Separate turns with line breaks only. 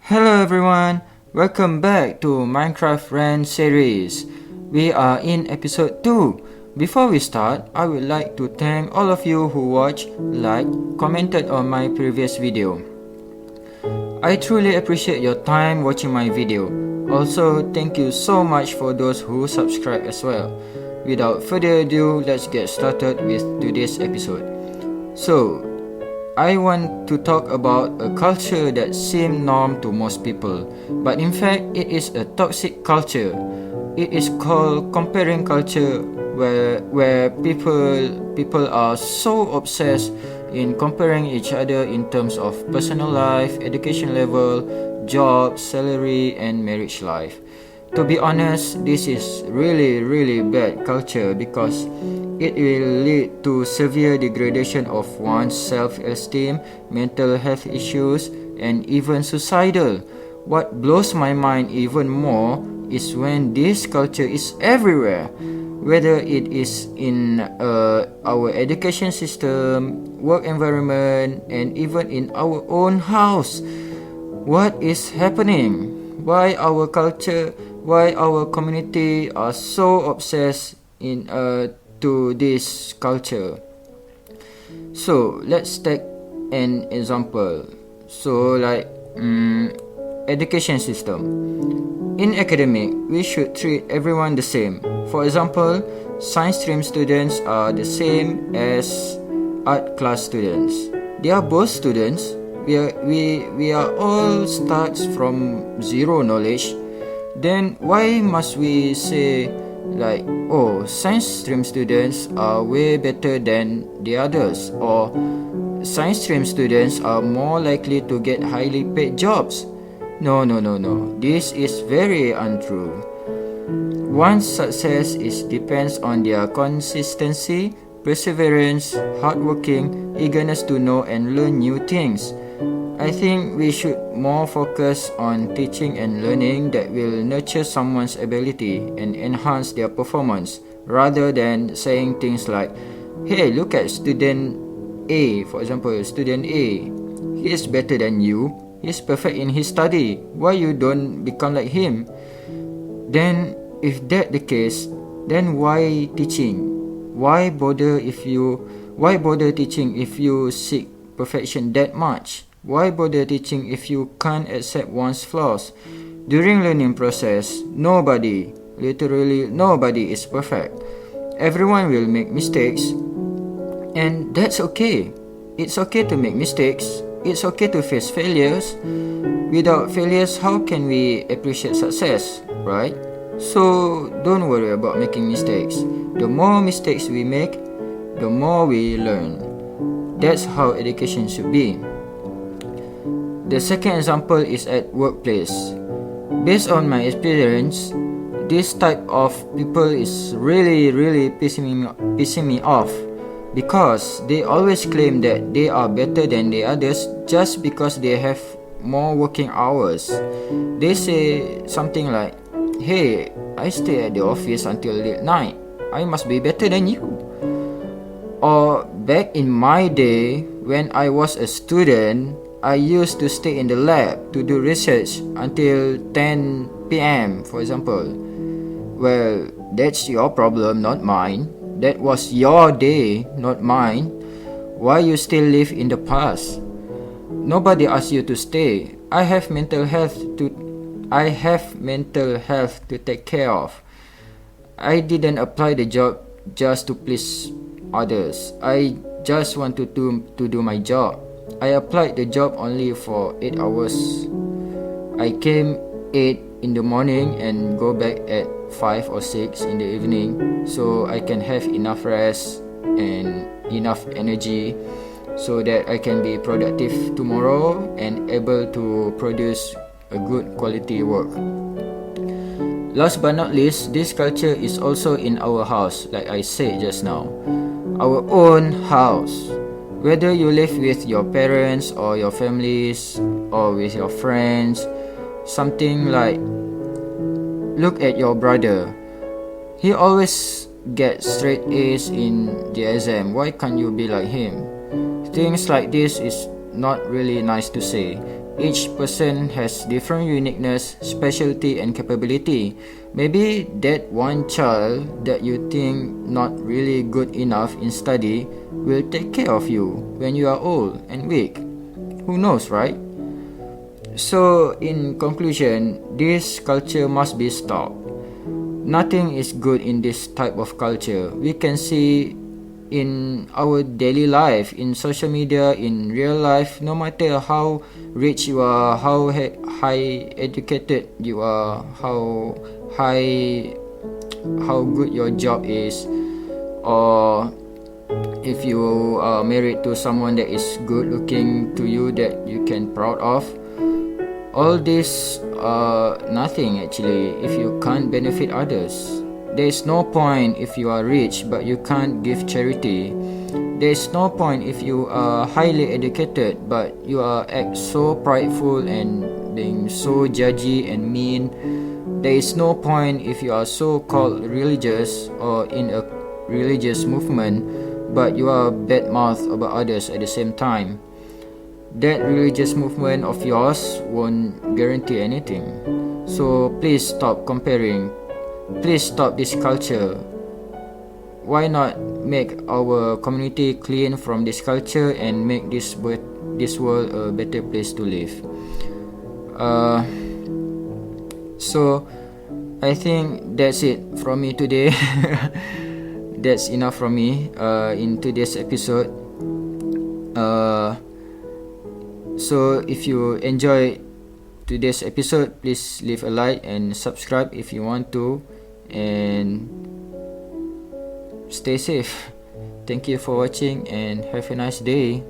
Hello everyone, welcome back to Minecraft Rant series. We are in episode 2. Before we start, I would like to thank all of you who watched, liked, commented on my previous video. I truly appreciate your time watching my video. Also, thank you so much for those who subscribe as well. Without further ado, let's get started with today's episode. So, I want to talk about a culture that seems norm to most people, but in fact it is a toxic culture. It is called comparing culture, where people are so obsessed in comparing each other in terms of personal life, education level, job, salary, and marriage life. To be honest, this is really bad culture because it will lead to severe degradation of one's self-esteem, mental health issues, and even suicidal. What blows my mind even more is when this culture is everywhere, whether it is in our education system, work environment, and even in our own house. What is happening? Why our community are so obsessed to this culture? So let's take an example. So education system. In academic, we should treat everyone the same. For example, science stream students are the same as art class students. They are both students. We are all starts from zero knowledge. Then why must we say science stream students are way better than the others, or science stream students are more likely to get highly paid jobs? No. This is very untrue. One's success depends on their consistency, perseverance, hardworking, eagerness to know and learn new things. I think we should more focus on teaching and learning that will nurture someone's ability and enhance their performance, rather than saying things like, hey, look at student A, for example, student A. He is better than you. He is perfect in his study. Why you don't become like him? Then, if that the case, then why teaching? Why bother teaching if you seek perfection that much? Why bother teaching if you can't accept one's flaws? During learning process, literally nobody is perfect. Everyone will make mistakes, and that's okay. It's okay to make mistakes. It's okay to face failures. Without failures, how can we appreciate success, right? So don't worry about making mistakes. The more mistakes we make, the more we learn. That's how education should be. The second example is at workplace. Based on my experience, this type of people is really pissing me off, because they always claim that they are better than the others just because they have more working hours. They say something like, hey, I stay at the office until late night. I must be better than you. Or back in my day, when I was a student, I used to stay in the lab to do research until 10 p.m. for example. Well, that's your problem, not mine. That was your day, not mine. Why you still live in the past? Nobody asked you to stay. I have mental health to take care of. I didn't apply the job just to please others. I just wanted to do my job. I applied the job only for 8 hours. I came 8 in the morning and go back at 5 or 6 in the evening, so I can have enough rest and enough energy so that I can be productive tomorrow and able to produce a good quality work. Last but not least, this culture is also in our house, like I said just now. Our own house. Whether you live with your parents or your families or with your friends, something like, look at your brother. He always gets straight A's in the exam. Why can't you be like him? Things like this is not really nice to say. Each person has different uniqueness, specialty, and capability. Maybe that one child that you think not really good enough in study will take care of you when you are old and weak. Who knows, right? So, in conclusion, this culture must be stopped. Nothing is good in this type of culture. We can see in our daily life, in social media, in real life, no matter how rich you are, how high educated you are, how good your job is, or if you are married to someone that is good looking to you that you can proud of, all this are nothing actually if you can't benefit others. There is no point if you are rich but you can't give charity. There is no point if you are highly educated but you are act so prideful and being so judgy and mean. There is no point if you are so called religious or in a religious movement but you are bad mouth about others at the same time. That religious movement of yours won't guarantee anything. So please stop comparing. Please stop this culture. Why not make our community clean from this culture and make this world a better place to live? So I think that's it from me today. That's enough from me in today's episode. So if you enjoy today's episode, please leave a like and subscribe if you want to, and stay safe. Thank you for watching and have a nice day.